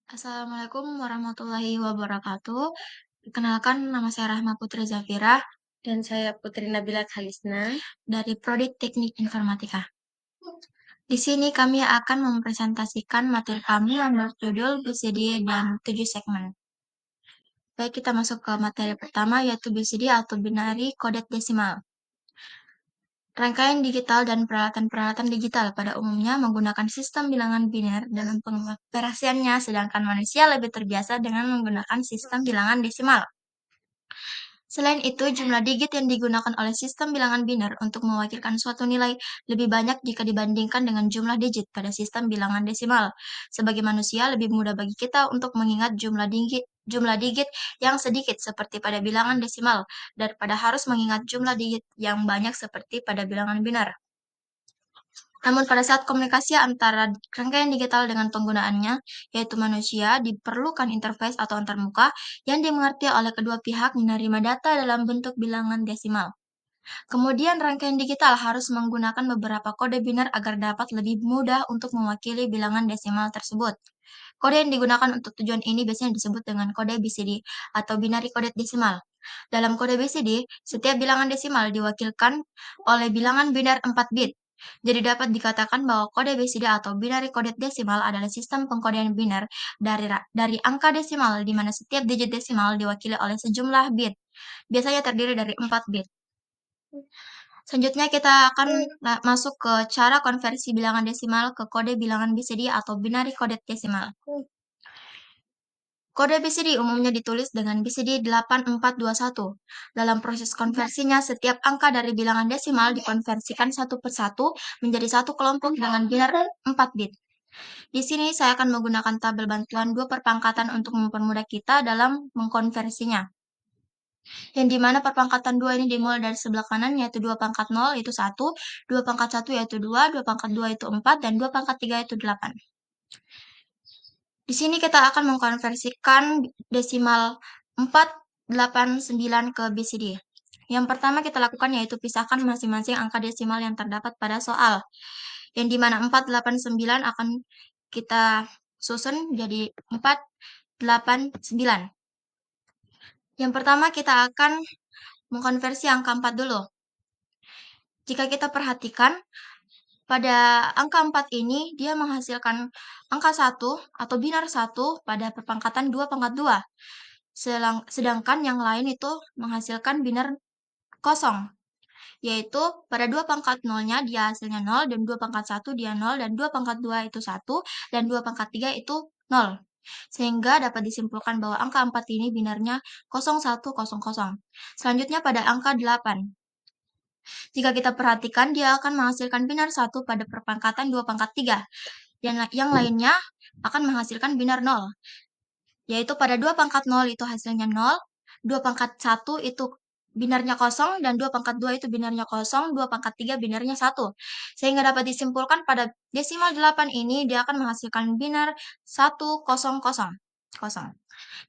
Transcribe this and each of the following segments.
Assalamualaikum warahmatullahi wabarakatuh. Perkenalkan, nama saya Rahma Putri Zafira Dan saya Putri Nabila Khalisna. dari Prodi Teknik Informatika. Di sini kami akan mempresentasikan materi kami yang berjudul BCD dan 7 segmen. Baik, kita masuk ke materi pertama, yaitu BCD atau Binary Coded Decimal. Rangkaian digital dan peralatan-peralatan digital pada umumnya menggunakan sistem bilangan biner dalam pengoperasiannya, sedangkan manusia lebih terbiasa dengan menggunakan sistem bilangan desimal. Selain itu, jumlah digit yang digunakan oleh sistem bilangan biner untuk mewakilkan suatu nilai lebih banyak jika dibandingkan dengan jumlah digit pada sistem bilangan desimal. Sebagai manusia, lebih mudah bagi kita untuk mengingat jumlah digit yang sedikit seperti pada bilangan desimal daripada harus mengingat jumlah digit yang banyak seperti pada bilangan biner. Namun pada saat komunikasi antara rangkaian digital dengan penggunaannya, yaitu manusia, diperlukan interface atau antarmuka yang dimengerti oleh kedua pihak menerima data dalam bentuk bilangan desimal. Kemudian rangkaian digital harus menggunakan beberapa kode biner agar dapat lebih mudah untuk mewakili bilangan desimal tersebut. Kode yang digunakan untuk tujuan ini biasanya disebut dengan kode BCD atau Binary Coded Decimal. Dalam kode BCD, setiap bilangan desimal diwakilkan oleh bilangan biner 4 bit. Jadi dapat dikatakan bahwa kode BCD atau Binary Coded Decimal adalah sistem pengkodean biner dari angka desimal di mana setiap digit desimal diwakili oleh sejumlah bit. Biasanya terdiri dari 4 bit. Selanjutnya kita akan masuk ke cara konversi bilangan desimal ke kode bilangan BCD atau Binary Coded Decimal. Kode BCD umumnya ditulis dengan BCD 8421. Dalam proses konversinya, setiap angka dari bilangan desimal dikonversikan satu persatu menjadi satu kelompok dengan binar 4 bit. Di sini saya akan menggunakan tabel bantuan dua perpangkatan untuk mempermudah kita dalam mengkonversinya. Yang dimana perpangkatan 2 ini dimulai dari sebelah kanan yaitu 2 pangkat 0 yaitu 1, 2 pangkat 1 yaitu 2, 2 pangkat 2 yaitu 4, dan 2 pangkat 3 yaitu 8. Di sini kita akan mengkonversikan desimal 489 ke BCD. Yang pertama kita lakukan yaitu pisahkan masing-masing angka desimal yang terdapat pada soal. Yang dimana 489 akan kita susun jadi 489. Yang pertama kita akan mengkonversi angka 4 dulu. Jika kita perhatikan, pada angka 4 ini, dia menghasilkan angka 1 atau binar 1 pada perpangkatan 2 pangkat 2. Sedangkan yang lain itu menghasilkan binar kosong, yaitu pada 2 pangkat 0-nya dia hasilnya 0, dan 2 pangkat 1 dia 0, dan 2 pangkat 2 itu 1, dan 2 pangkat 3 itu 0. Sehingga dapat disimpulkan bahwa angka 4 ini binarnya 0100. Selanjutnya pada angka 8. Jika kita perhatikan, dia akan menghasilkan binar 1 pada perpangkatan 2 pangkat 3. Yang lainnya akan menghasilkan binar 0. Yaitu pada 2 pangkat 0 itu hasilnya 0, 2 pangkat 1 itu binarnya kosong, dan 2 pangkat 2 itu binarnya kosong, 2 pangkat 3 binarnya 1. Sehingga dapat disimpulkan pada desimal 8 ini dia akan menghasilkan binar 100.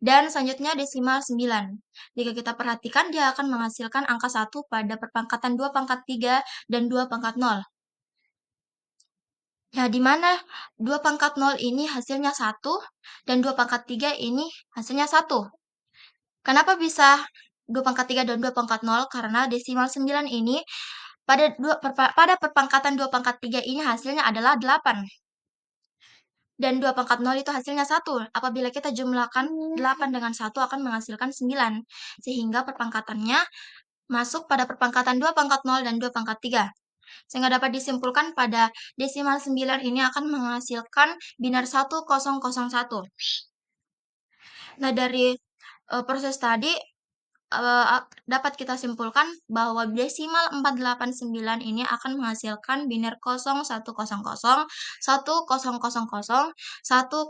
Dan selanjutnya desimal 9. Jika kita perhatikan, dia akan menghasilkan angka 1 pada perpangkatan 2 pangkat 3 dan 2 pangkat 0. Ya, di mana 2 pangkat 0 ini hasilnya 1, dan 2 pangkat 3 ini hasilnya 1. Kenapa bisa 2 pangkat 3 dan 2 pangkat 0? Karena desimal 9 ini pada perpangkatan 2 pangkat 3 ini hasilnya adalah 8. Dan 2 pangkat 0 itu hasilnya 1. Apabila kita jumlahkan 8 dengan 1 akan menghasilkan 9. Sehingga perpangkatannya masuk pada perpangkatan 2 pangkat 0 dan 2 pangkat 3. Sehingga dapat disimpulkan pada desimal 9 ini akan menghasilkan binar 1001. Nah, dari proses tadi dapat kita simpulkan bahwa desimal 489 ini akan menghasilkan binar 0100, 1000,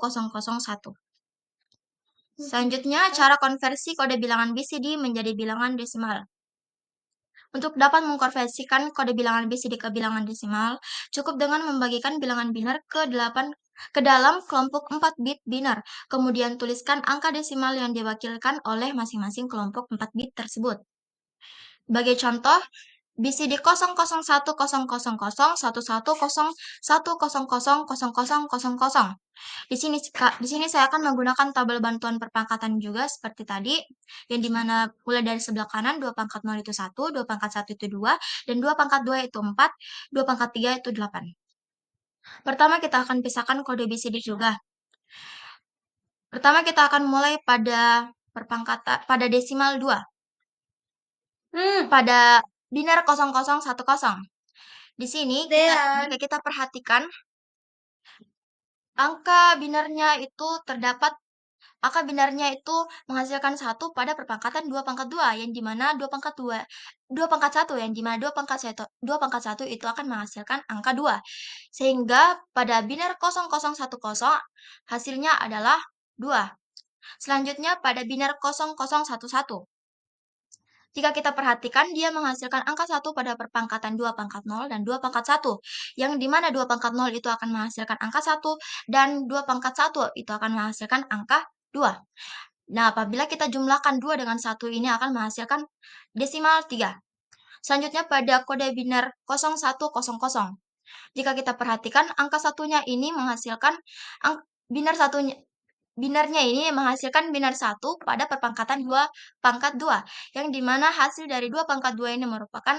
1001. Selanjutnya, cara konversi kode bilangan BCD menjadi bilangan desimal. Untuk dapat mengkonversikan kode bilangan BCD ke bilangan desimal, cukup dengan membagikan bilangan binar ke dalam kelompok 4 bit binar. Kemudian tuliskan angka desimal yang diwakilkan oleh masing-masing kelompok 4 bit tersebut. Sebagai contoh, BCD 00100011000000. Di sini saya akan menggunakan tabel bantuan perpangkatan juga seperti tadi, yang dimana mulai dari sebelah kanan 2 pangkat 0 itu 1, 2 pangkat 1 itu 2, dan 2 pangkat 2 itu 4, 2 pangkat 3 itu 8. Pertama kita akan pisahkan kode BCD juga. Pertama kita akan mulai pada pada desimal 2. Pada binar 0010. Di sini jika kita perhatikan angka binarnya itu menghasilkan 1 pada perpangkatan 2 pangkat 2, yang dimana 2 pangkat 1, yang dimana 2 pangkat 1 itu akan menghasilkan angka 2. Sehingga pada binar 0010 hasilnya adalah 2. Selanjutnya pada binar 0011. Jika kita perhatikan, dia menghasilkan angka 1 pada perpangkatan 2 pangkat 0 dan 2 pangkat 1, yang dimana 2 pangkat 0 itu akan menghasilkan angka 1, dan 2 pangkat 1 itu akan menghasilkan angka 2. Nah, apabila kita jumlahkan 2 dengan 1 ini akan menghasilkan desimal 3. Selanjutnya pada kode binar 0100. Jika kita perhatikan, angka satunya ini menghasilkan binar satunya binarnya ini menghasilkan binar 1 pada perpangkatan 2 pangkat 2, yang dimana hasil dari 2 pangkat 2 ini merupakan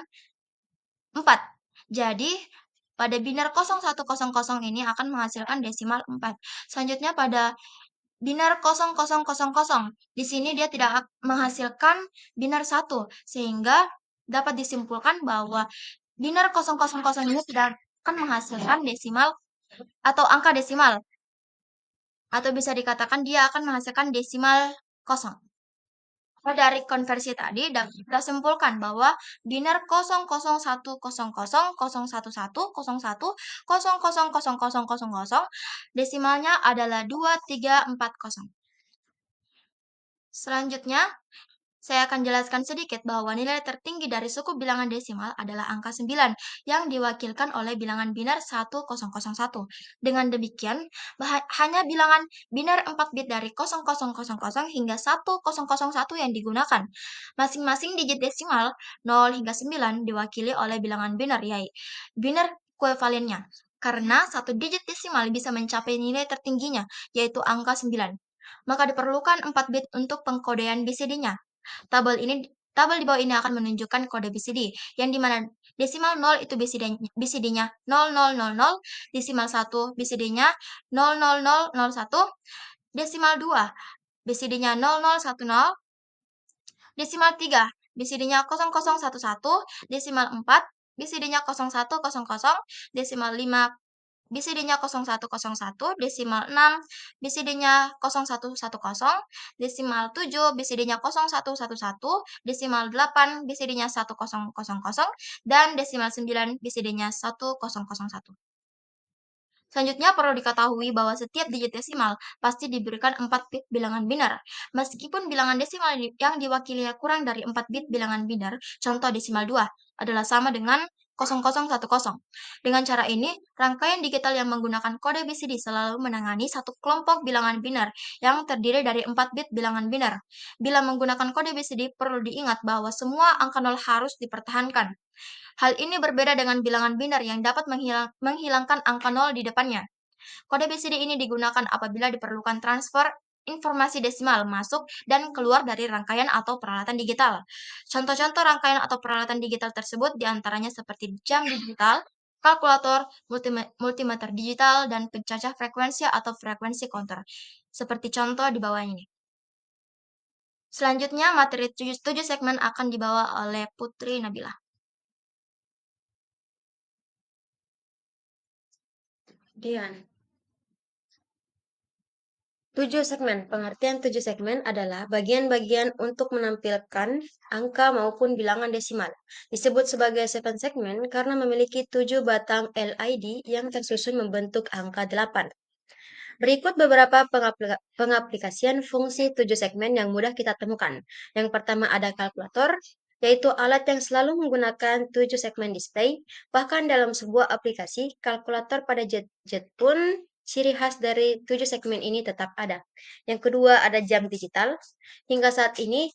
4. Jadi, pada binar 0100 ini akan menghasilkan desimal 4. Selanjutnya pada binar 0000. Di sini dia tidak menghasilkan binar 1, sehingga dapat disimpulkan bahwa binar 000 ini tidak akan menghasilkan desimal atau angka desimal. Atau bisa dikatakan dia akan menghasilkan desimal kosong. Dari konversi tadi dapat kita simpulkan bahwa binar 0010000101000000 desimalnya adalah 2340. Selanjutnya, saya akan jelaskan sedikit bahwa nilai tertinggi dari suku bilangan desimal adalah angka 9 yang diwakilkan oleh bilangan binar 1001. Dengan demikian, hanya bilangan binar 4 bit dari 0000 hingga 1001 yang digunakan. Masing-masing digit desimal 0 hingga 9 diwakili oleh bilangan binar, yaitu binar kuivalennya. Karena satu digit desimal bisa mencapai nilai tertingginya, yaitu angka 9. Maka diperlukan 4 bit untuk pengkodean BCD-nya. Tabel di bawah ini akan menunjukkan kode BCD, yang dimana desimal 0 itu BCD-nya 0000, desimal 1 BCD-nya 00001, desimal 2 BCD-nya 0010, desimal 3 BCD-nya 0011, desimal 4 BCD-nya 0100, desimal 5 BCD-nya 0101, desimal 6 BCD-nya 0110, desimal 7 BCD-nya 0111, desimal 8 BCD-nya 1000, dan desimal 9 BCD-nya 1001. Selanjutnya perlu diketahui bahwa setiap digit desimal pasti diberikan 4 bit bilangan binar. Meskipun bilangan desimal yang diwakilinya kurang dari 4 bit bilangan binar, contoh desimal 2, adalah sama dengan 0010. Dengan cara ini, rangkaian digital yang menggunakan kode BCD selalu menangani satu kelompok bilangan binar yang terdiri dari 4 bit bilangan binar. Bila menggunakan kode BCD, perlu diingat bahwa semua angka 0 harus dipertahankan. Hal ini berbeda dengan bilangan binar yang dapat menghilangkan angka 0 di depannya. Kode BCD ini digunakan apabila diperlukan transfer informasi desimal masuk dan keluar dari rangkaian atau peralatan digital. Contoh-contoh rangkaian atau peralatan digital tersebut diantaranya seperti jam digital, kalkulator, multimeter digital, dan pencacah frekuensi atau frekuensi counter. Seperti contoh di bawah ini. Selanjutnya, materi 7 segmen akan dibawa oleh Putri Nabila. Dian. 7 segmen. Pengertian 7 segmen adalah bagian-bagian untuk menampilkan angka maupun bilangan desimal. Disebut sebagai 7 segmen karena memiliki 7 batang LID yang tersusun membentuk angka 8. Berikut beberapa pengaplikasian fungsi 7 segmen yang mudah kita temukan. Yang pertama ada kalkulator, yaitu alat yang selalu menggunakan 7 segmen display. Bahkan dalam sebuah aplikasi, kalkulator pada jet pun ciri khas dari 7 segmen ini tetap ada. Yang kedua ada jam digital. Hingga saat ini,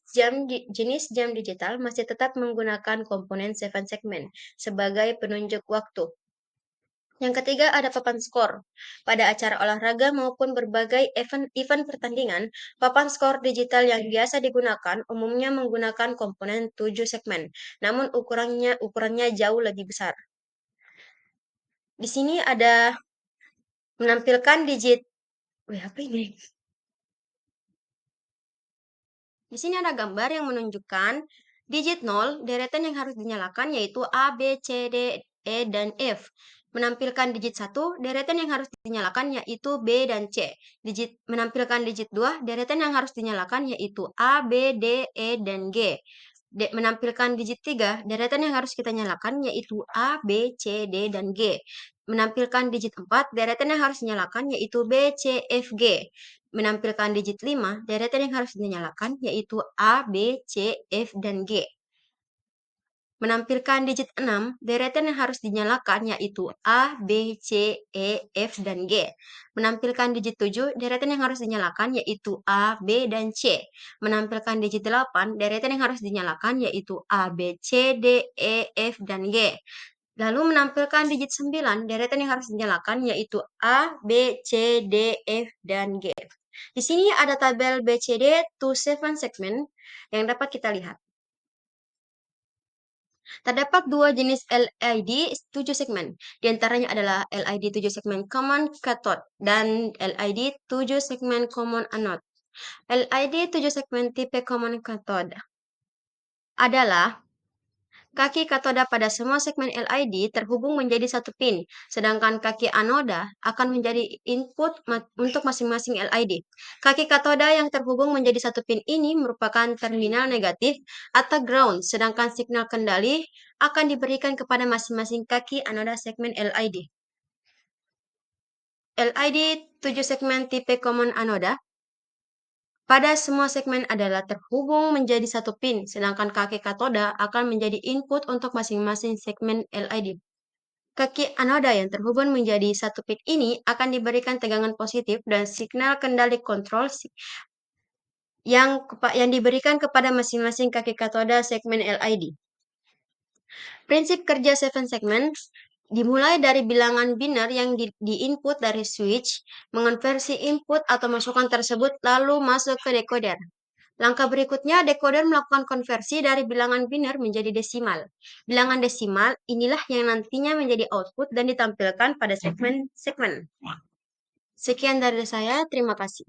jenis jam digital masih tetap menggunakan komponen 7 segmen sebagai penunjuk waktu. Yang ketiga ada papan skor. Pada acara olahraga maupun berbagai event pertandingan, papan skor digital yang biasa digunakan umumnya menggunakan komponen 7 segmen, namun ukurannya jauh lebih besar. Di sini ada menampilkan digit. Wih, apa ini? Di sini ada gambar yang menunjukkan digit 0, deretan yang harus dinyalakan yaitu A, B, C, D, E, dan F. Menampilkan digit 1, deretan yang harus dinyalakan yaitu B dan C. Menampilkan digit 2, deretan yang harus dinyalakan yaitu A, B, D, E, dan G. Menampilkan digit 3, deretan yang harus kita nyalakan yaitu A, B, C, D, dan G. Menampilkan digit 4, deretan yang harus dinyalakan yaitu B, C, F, G. Menampilkan digit 5, deretan yang harus dinyalakan yaitu A, B, C, F, dan G. Menampilkan digit 6, deretan yang harus dinyalakan yaitu A, B, C, E, F, dan G. Menampilkan digit 7, deretan yang harus dinyalakan yaitu A, B, dan C. Menampilkan digit 8, deretan yang harus dinyalakan yaitu A, B, C, D, E, F, dan G. Lalu menampilkan digit 9, deretan yang harus dinyalakan yaitu A, B, C, D, F, dan G. Di sini ada tabel BCD to 7 segmen yang dapat kita lihat. Terdapat dua jenis LID 7 segmen. Di antaranya adalah LID 7 segmen common cathode dan LID 7 segmen common anode. LID 7 segmen tipe common cathode adalah kaki katoda pada semua segmen LID terhubung menjadi satu pin, sedangkan kaki anoda akan menjadi input untuk masing-masing LID. Kaki katoda yang terhubung menjadi satu pin ini merupakan terminal negatif atau ground, sedangkan signal kendali akan diberikan kepada masing-masing kaki anoda segmen LID. LID 7 segmen tipe common anoda pada semua segmen adalah terhubung menjadi satu pin, sedangkan kaki katoda akan menjadi input untuk masing-masing segmen LID. Kaki anoda yang terhubung menjadi satu pin ini akan diberikan tegangan positif dan signal kendali kontrol yang diberikan kepada masing-masing kaki katoda segmen LID. Prinsip kerja 7 segmen dimulai dari bilangan biner yang di-input dari switch, mengonversi input atau masukan tersebut lalu masuk ke decoder. Langkah berikutnya, decoder melakukan konversi dari bilangan biner menjadi desimal. Bilangan desimal inilah yang nantinya menjadi output dan ditampilkan pada segmen-segmen. Sekian dari saya, terima kasih.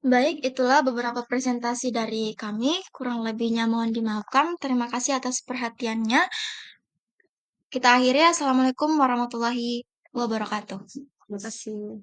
Baik, itulah beberapa presentasi dari kami. Kurang lebihnya mohon dimaafkan. Terima kasih atas perhatiannya. Kita akhiri. Assalamualaikum warahmatullahi wabarakatuh. Terima kasih.